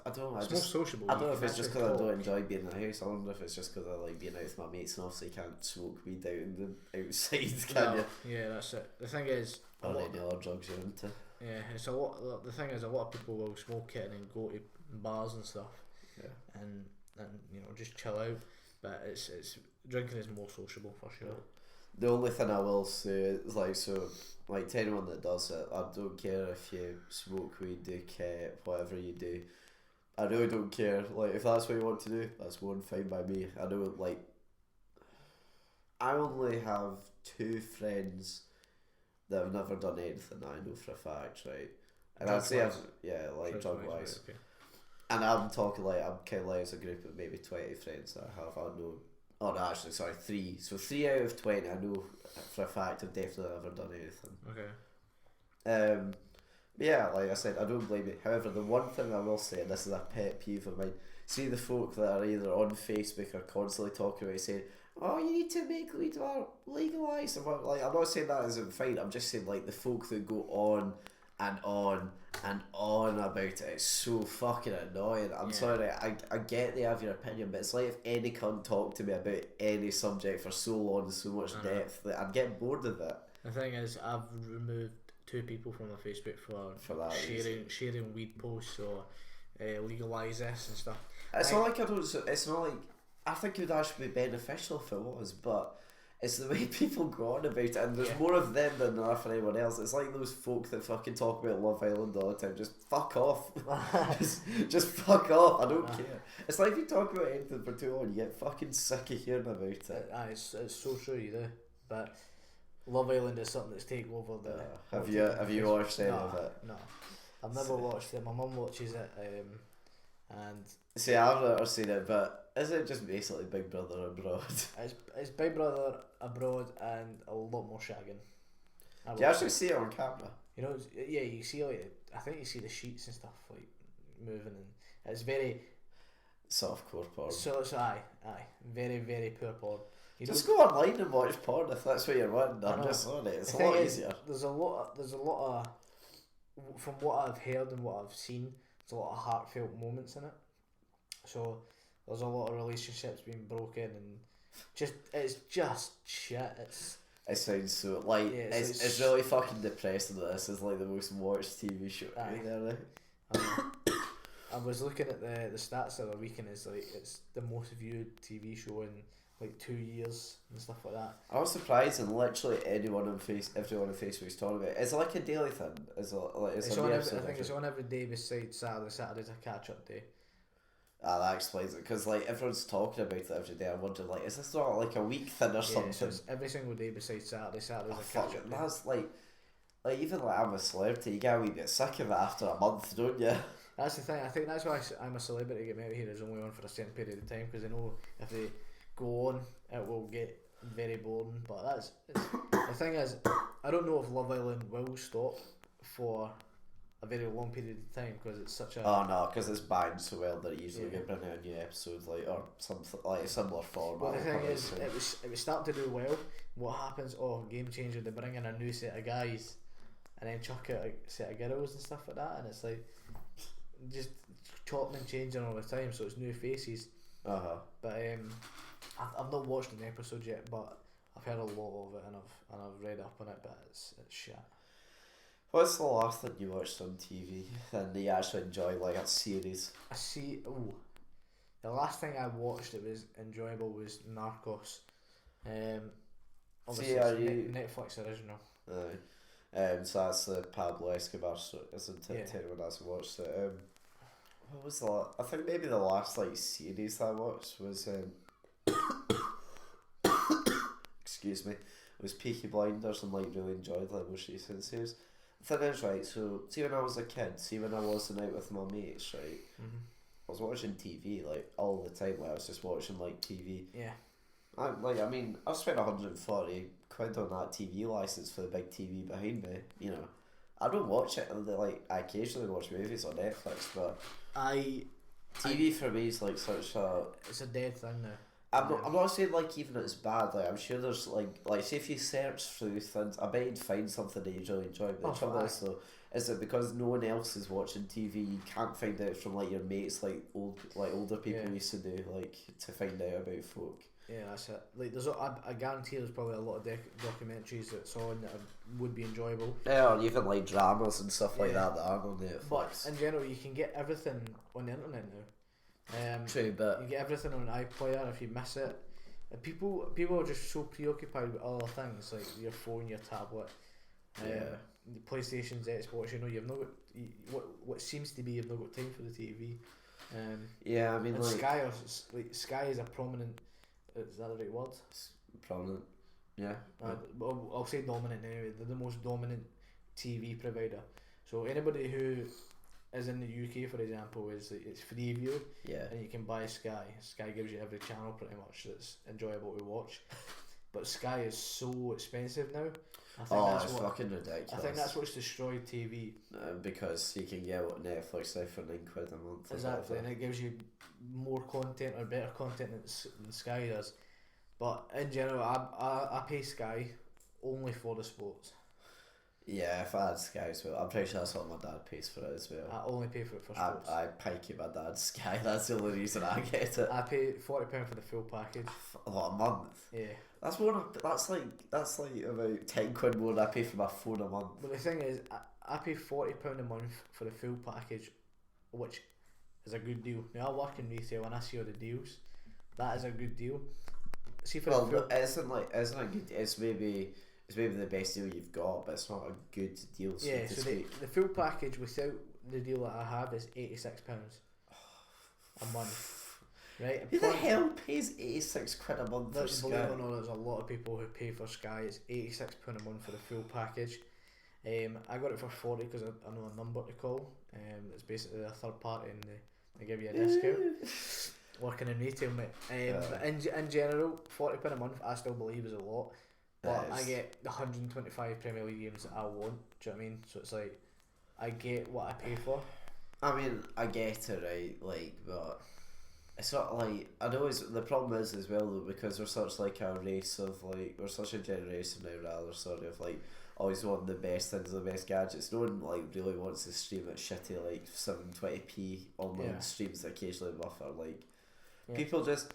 I don't know. It's more sociable. I don't know if it's just because I don't enjoy being in the house. I wonder if it's just because I like being out with my mates and obviously you can't smoke weed out in the outside, can you? Yeah, that's it. The thing is, or any other drugs you're into. Yeah, it's a lot. The thing is, a lot of people will smoke it and then go to bars and stuff. Yeah. And you know, just chill out. But it's drinking is more sociable for sure. The only thing I will say is like to anyone that does it, I don't care if you smoke weed, do kit, whatever you do. I really don't care. Like, if that's what you want to do, that's more than fine by me. I know, like, I only have 2 friends that have never done anything that I know for a fact, right? And I'd say like drug wise. Right, okay. And I'm talking like, I'm kind of like, as a group of maybe 20 friends that I have. I know, oh no, actually, sorry, 3. So 3 out of 20 I know for a fact have definitely never done anything. Okay. Yeah, like I said, I don't blame you. However, the one thing I will say, and this is a pet peeve of mine, see the folk that are either on Facebook or constantly talking about saying, oh, you need to make weed more legalised. Like, I'm not saying that isn't fine, I'm just saying, like, the folk that go on and on and on about it, it's so fucking annoying. I'm sorry, I get they have your opinion, but it's like if any cunt talked to me about any subject for so long and so much depth that I'd get bored of it. The thing is, I've removed 2 people from my Facebook for that sharing weed posts or legalise this and stuff. It's not like it's not like I think it would actually be beneficial if it was, but it's the way people go on about it, and there's more of them than there are for anyone else. It's like those folk that fucking talk about Love Island all the time. Just fuck off. just fuck off. I don't care. It's like if you talk about anything for too long, you get fucking sick of hearing about it. It's so true, you do. But Love Island is something that's taken over the. Have you watched any of it? No, I've never watched it. My mum watches it, and see, I've never seen it, but is it just basically Big Brother abroad? It's Big Brother abroad and a lot more shagging. Do you actually see it on camera? You know, you see, like, I think you see the sheets and stuff like moving, and it's very softcore porn. So it's aye, very very poor porn. Just go online and watch porn if that's what you're wanting. I'm just sorry, it's a lot easier. There's a lot of, from what I've heard and what I've seen, there's a lot of heartfelt moments in it. So there's a lot of relationships being broken and it's just shit. It sounds so like it's really fucking depressing that this is like the most watched TV show there. I was looking at the stats the other week, and it's like it's the most viewed TV show in like 2 years and stuff like that. I was surprised, and literally everyone on Facebook's talking about it. It's like a daily thing. I think it's on every day besides Saturday. Saturday's a catch up day. That explains it, because like everyone's talking about it every day. I'm wondering, like, is this not like a week thing or something? So it's every single day besides Saturday. Saturday's a catch up day. That's like even like I'm a celebrity, you get a wee bit sick of it after a month, don't you? That's the thing. I think that's why I'm a celebrity. Get me out here is only on for a certain period of time, because I know if they go on, it will get very boring. But the thing is, I don't know if Love Island will stop for a very long period of time, because it's such a... Oh no, because it's banned so well that usually you bring out a new episode, like, or something like a similar format. Well, the thing is, it was starting to do well. What happens? Oh, game changer! They bring in a new set of guys, and then chuck out a set of girls and stuff like that, and it's like, just chopping and changing all the time, so it's new faces. But I've not watched an episode yet, but I've heard a lot of it and I've read up on it, but it's shit. What's the last thing you watched on TV and you actually enjoy, like a series? The last thing I watched that was enjoyable was Narcos. Obviously it's Netflix original. So that's the Pablo Escobar, isn't it? Yeah. Anyone hasn't watched it. What was I think maybe the last like series that I watched was excuse me, it was Peaky Blinders, and like really enjoyed like most recent series. The thing is, right, so see when I was a kid, when I wasn't out with my mates, right, I was watching TV like all the time. Like I was just watching like TV. Yeah. I spent 140 quid on that TV license for the big TV behind me. You know, I don't watch it. Like I occasionally watch movies on Netflix, but TV for me is like such a. It's a dead thing now. I'm not saying like even it's bad. Like I'm sure there's like say if you search through things, I bet you'd find something that you really enjoy. But the trouble is though, is it because no one else is watching TV, you can't find out from like your mates, like older people used to do, like to find out about folk. Yeah, that's it. Like I guarantee there's probably a lot of documentaries that's on that would be enjoyable. Yeah, or even like dramas and stuff like that aren't on Netflix. But in general, you can get everything on the internet now. True, but you get everything on an iPlayer if you miss it. And people are just so preoccupied with other things like your phone, your tablet, PlayStation's, Xbox. You know, you've not got what seems to be you've not got time for the TV. Yeah, I mean, and like Sky is a prominent. Is that the right word? Prominent. Yeah. I'll say dominant anyway. They're the most dominant TV provider. So anybody who is in the UK, for example, it's Freeview. Yeah. And you can buy Sky. Sky gives you every channel pretty much that's enjoyable to watch. But Sky is so expensive now. I think it's fucking ridiculous. I think that's what's destroyed TV. Because you can get Netflix now for £9 a month. Exactly, and it gives you more content or better content than Sky does. But in general, I pay Sky only for the sports. Yeah, if I had Sky as well, I'm pretty sure that's what my dad pays for it as well. I only pay for it for sports. I pike my dad's Sky. That's the only reason I get it. I pay £40 for the full package. What, a month? Yeah. That's more. That's like about £10 more than I pay for my phone a month. But the thing is, I pay £40 a month for the full package, which is a good deal. Now I work in retail and I see all the deals. That is a good deal. See for isn't a good. It's maybe the best deal you've got, but it's not a good deal. Yeah, so the full package without the deal that I have is £86 a month. Right? Who the hell pays £86 a month for Sky? Believe it or not, there's a lot of people who pay for Sky. It's £86 a month for the full package. I got it for 40 because I know a number to call. It's basically a third party and they give you a discount. Working in retail, mate. But in general, £40 a month I still believe is a lot. But I get the 125 Premier League games that I want. Do you know what I mean? So it's like I get what I pay for. I mean, I get it, right? Like, but it's not like I know. The problem is as well though, because we're such like a race of like we're such a generation now, rather sort of like always wanting the best things, the best gadgets. No one like really wants to stream at shitty like 720p online streams that occasionally buffer. Like people just.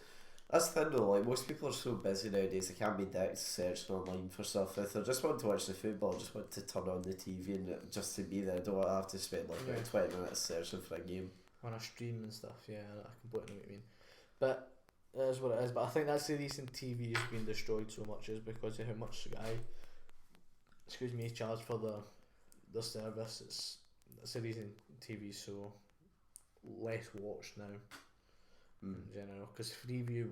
That's the thing though, like most people are so busy nowadays they can't be dicks searching online for stuff. If they just want to watch the football, just want to turn on the TV and just to be there, I don't want to have to spend like about 20 minutes searching for a game. On a stream and stuff, I completely know what you mean. But that is what it is. But I think that's the reason TV has been destroyed so much is because of how much Sky charge for the service. That's the reason TV is so less watched now. In general, because Freeview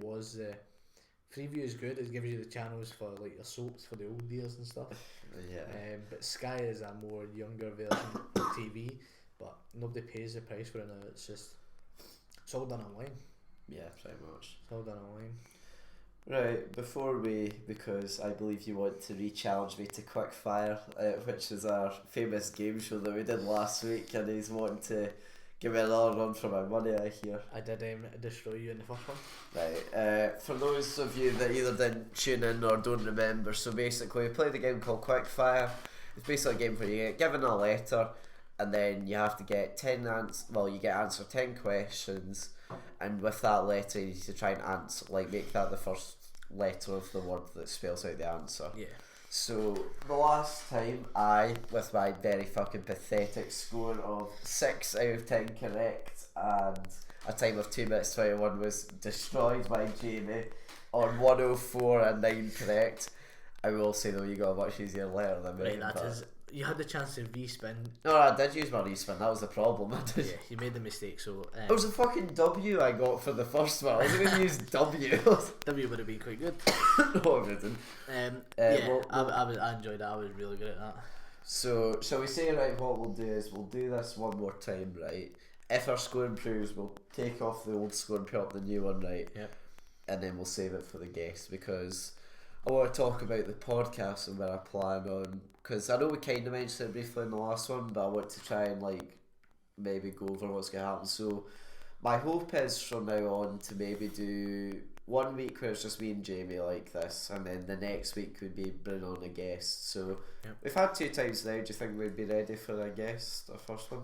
is good. It gives you the channels for like your soaps for the old years and stuff. But Sky is a more younger version of TV, but nobody pays the price for it now. It's all done online. Yeah, pretty much. It's all done online. Right, because I believe you want to re-challenge me to Quickfire, which is our famous game show that we did last week, and he's wanting to give me another run for my money, I hear. I did destroy you in the first one. Right, for those of you that either didn't tune in or don't remember, so basically we played a game called Quickfire. It's basically a game where you get given a letter and then you have to get 10 you get answer 10 questions, and with that letter you need to try and answer, like, make that the first letter of the word that spells out the answer. Yeah. So the last time I, with my very fucking pathetic score of 6 out of 10 correct and a time of 2 minutes 21, was destroyed by Jamie on 104 and 9 correct. I will say though, you got a much easier letter than me. Right, that is. You had the chance to respin. No, I did use my respin. That was the problem. Yeah, you made the mistake. So it was a fucking W I got for the first one. I was going to use W. W would have been quite good. No, it didn't. I enjoyed that. I was really good at that. So, shall we say, right, what we'll do is we'll do this one more time, right? If our score improves, we'll take off the old score and put up the new one, right? Yep. And then we'll save it for the guest, because I want to talk about the podcast and where I plan on, because I know we kind of mentioned it briefly in the last one, but I want to try and like maybe go over what's going to happen. So my hope is from now on to maybe do 1 week where it's just me and Jamie like this, and then the next week would be bring on a guest. So we've had 2 times now. Do you think we'd be ready for a guest, our first one?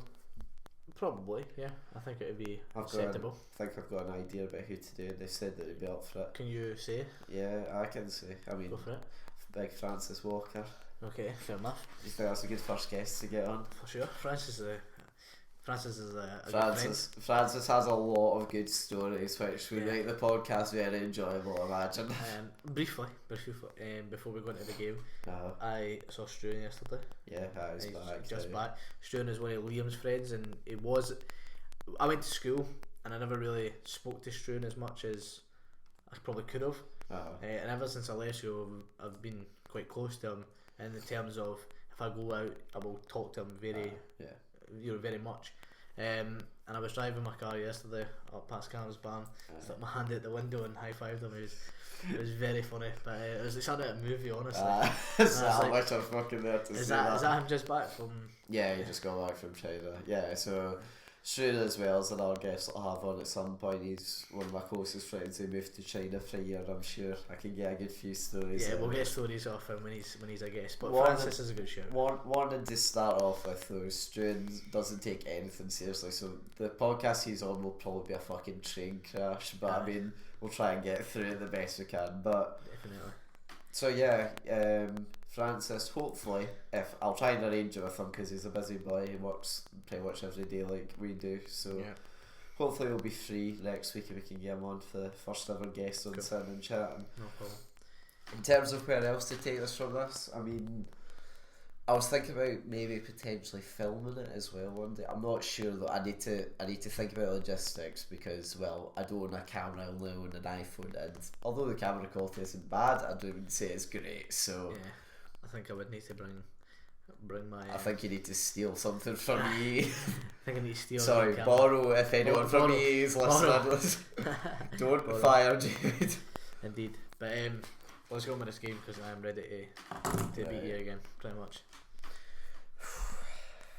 Probably, yeah. I think it would be acceptable. I think I've got an idea about who to do, and they said that they'd be up for it. Can you say? Yeah, I can say. I mean, go for it. Big Francis Walker. Okay, fair enough. You think that's a good first guest to get on? For sure. Francis is a Francis has a lot of good stories, which would make the podcast very enjoyable, I imagine. Briefly, before we go into the game, I saw Struan yesterday. Yeah, I was back. Just back. Struan is one of Liam's friends, and I went to school, and I never really spoke to Struan as much as I probably could have. And ever since I left school, I've been quite close to him, in the terms of if I go out, I will talk to him very much. And I was driving my car yesterday up past Cameron's barn, stuck my hand out the window and high-fived him. It was very funny, but it was like something out of a movie, honestly. I wish I was fucking there to see that. Is that him just back from... Yeah, he just got back from China. Yeah, so Struan as well is another guest I'll have on at some point. He's one of my closest friends who moved to China for a year. I'm sure I can get a good few stories. Yeah, we'll get stories off him when he's a guest. But Francis is a good shout. Wanted to start off with though, Struan doesn't take anything seriously, so the podcast he's on will probably be a fucking train crash, but I mean, we'll try and get through it the best we can. But definitely. So yeah, Francis, hopefully, if I'll try and arrange it with him, because he's a busy boy, he works pretty much every day like we do, so hopefully he'll be free next week and we can get him on for the first ever guest on sitting and chatting. No problem. In terms of where else to take this from this, I mean, I was thinking about maybe potentially filming it as well one day. I'm not sure though. I need to think about logistics, because well, I don't own a camera, I only own an iPhone, and although the camera quality isn't bad, I don't even say it's great. So yeah, I think I would need to bring my. I think you need to steal something from me. I think I need to steal. Sorry, borrow if anyone from me is listening. Don't fire Jade. Indeed, but let's go on with this game, because I am ready to beat you again, pretty much.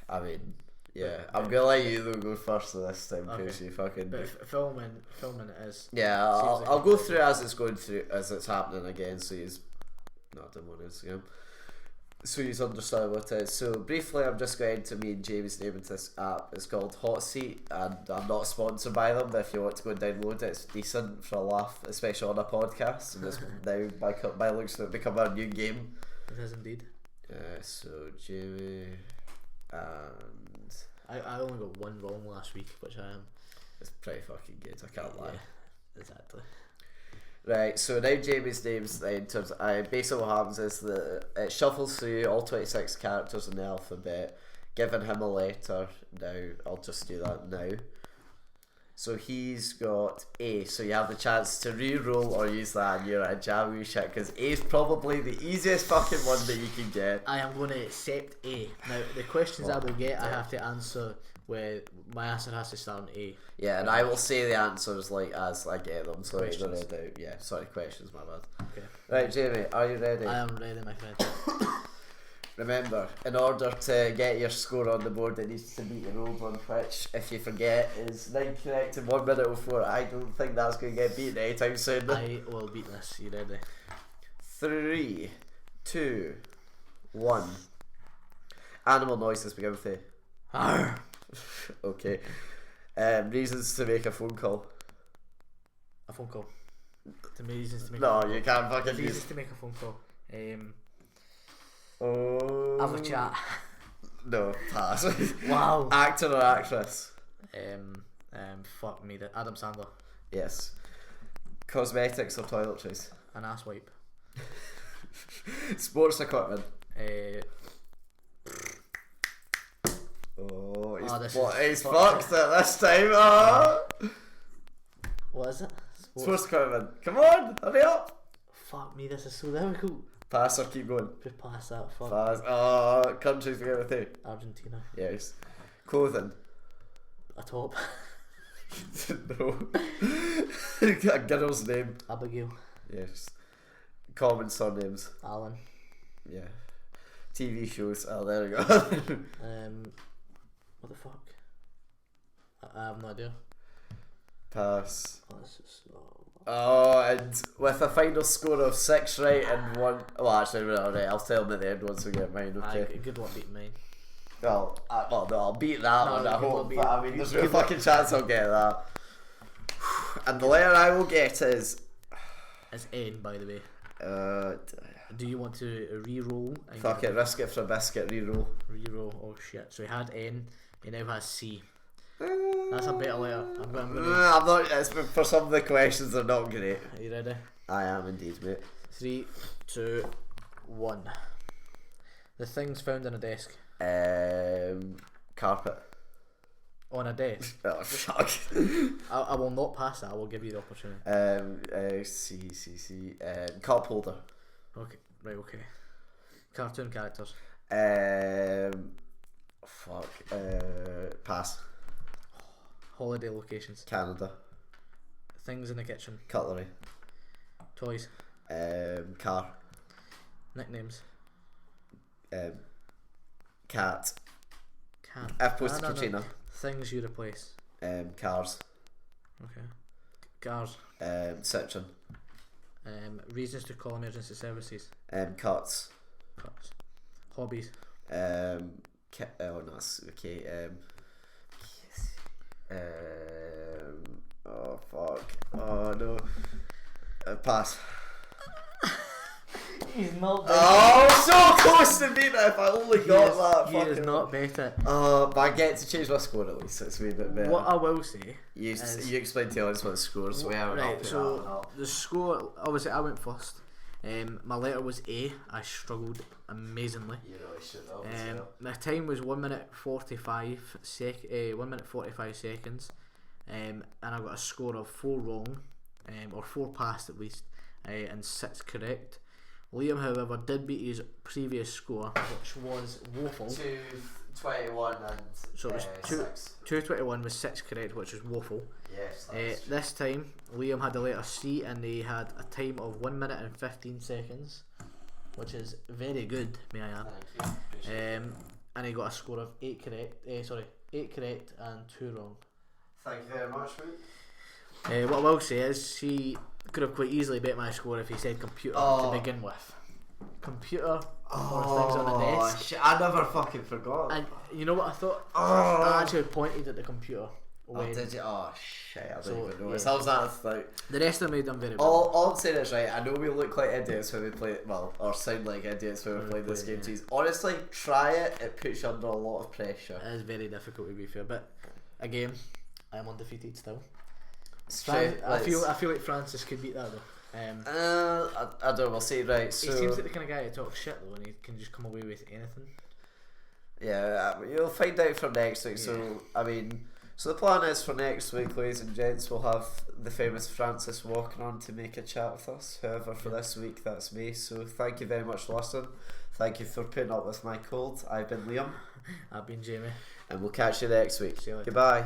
I mean, yeah, I'm gonna let you though go first this time, because you fucking. But filming it is. Yeah, I'll go through as it's going through, as it's happening again, so he's not doing on Instagram, so you understand what it is. So briefly, I'm just going to me and Jamie's name into this app. It's called Hot Seat, and I'm not sponsored by them, but if you want to go and download it, it's decent for a laugh, especially on a podcast, and it's now by looks like become a new game. It is indeed. So Jamie. And I only got one wrong last week, which I am. It's pretty fucking good, I can't lie. Yeah, exactly. Right, so now Jamie's names, in terms of, basically what happens is that it shuffles through all 26 characters in the alphabet, giving him a letter. Now, I'll just do that now. So he's got A, so you have the chance to re-roll or use that and you're a jammy shit, because A is probably the easiest fucking one that you can get. I am going to accept A. Now, the questions I will get, I have to answer where my answer has to start on A. Yeah, and I will say the answers like as I get them, so they're read out. Yeah, sorry, questions, my bad. Okay. Right, Jamie, are you ready? I am ready, my friend. Remember, in order to get your score on the board, it needs to beat your old one, which, if you forget, is 9 correct in 1 minute 04. I don't think that's going to get beaten anytime soon. I will beat this. You ready? 3, 2, 1. Animal noises begin with A. Arr. Okay. Reasons to make a phone call. A phone call. Reasons to make No, a phone you call. can't fucking Reasons to make a phone call. Oh. Have a chat. No, pass. Wow. Actor or actress? Fuck me. Adam Sandler. Yes. Cosmetics or toiletries? An ass wipe. Sports equipment? He's fucked at this time. Oh. What is it? Sports equipment. Come on, hurry up. Fuck me, this is so difficult. Pass or keep going? Just pass that. Fuck. Pass. Oh, countries to go with you. Argentina. Yes. Clothing? A top. No. A girl's name? Abigail. Yes. Common surnames? Allan. Yeah. TV shows? Oh, there we go. What the fuck? I have no idea. Pass. Oh, this is so... Oh, and with a final score of 6 right and 1... Well, actually, no, right, I'll tell them at the end once we get mine, okay? Good luck beating mine. Well, no, I'll beat that one, I hope, but I mean, there's no fucking chance I'll get that. And the letter I will get is... It's N, by the way. Do you want to re-roll? Fuck it, risk it for a biscuit, re-roll. Re-roll, oh shit. So he had N, he now has C. That's a better letter. I'm not. It's for some of the questions are not great. Are you ready? I am indeed, mate. 3, 2, 1. The things found on a desk. Carpet. On a desk. Oh fuck. I will not pass that. I will give you the opportunity. Cup holder. Okay. Right. Okay. Cartoon characters. Pass. Holiday locations. Canada. Things in the kitchen. Cutlery. Toys. Car. Nicknames. Cat. Cat. Opposed to Katrina. Things you replace. Cars. Okay. Cars. Citron. Reasons to call emergency services. Cuts. Cuts. Hobbies. Oh no, that's okay. Oh fuck. Oh no. Pass. He's not. Oh, so close to beating it. If I only got that. He is not better. But I get to change my score at least. It's a wee bit better. What I will say. You explained to us what the score is. Right. So the score. Obviously, I went first. My letter was A. I struggled amazingly. You really should have. My time was 1 minute 45 1 minute 45 seconds, and I got a score of 4 wrong, or 4 passed at least, and 6 correct. Liam, however, did beat his previous score, which was woeful. 221 and so it was 221 with 6 correct, which was woeful. Yes. This time, Liam had the letter C, and he had a time of 1 minute and 15 seconds, which is very good, may I add. Thank you. And he got a score of 8 correct. 8 correct and 2 wrong. Thank you very much, mate. What I will say is he could have quite easily bet my score if he said computer to begin with. Computer or things on the desk. Shit, I never fucking forgot. And you know what I thought? I actually pointed at the computer. Did you? Oh shit, I don't even know. Yeah. So how's that like? The rest of them done very well. All I'm saying is, right, I know we look like idiots when we play, or sound like idiots when we play this game. Geez, honestly, try it. It puts you under a lot of pressure. It is very difficult to be fair, but again, I am undefeated still. I feel like Francis could beat that though. I don't know. We'll see. Right. So he seems like the kind of guy who talks shit though, and he can just come away with anything. Yeah, you'll find out from next week. So I mean, so the plan is for next week, ladies and gents, we'll have the famous Francis walking on to make a chat with us. However, for this week, that's me. So thank you very much for listening. Thank you for putting up with my cold. I've been Liam. I've been Jamie. And we'll catch you next week. See you later. Goodbye.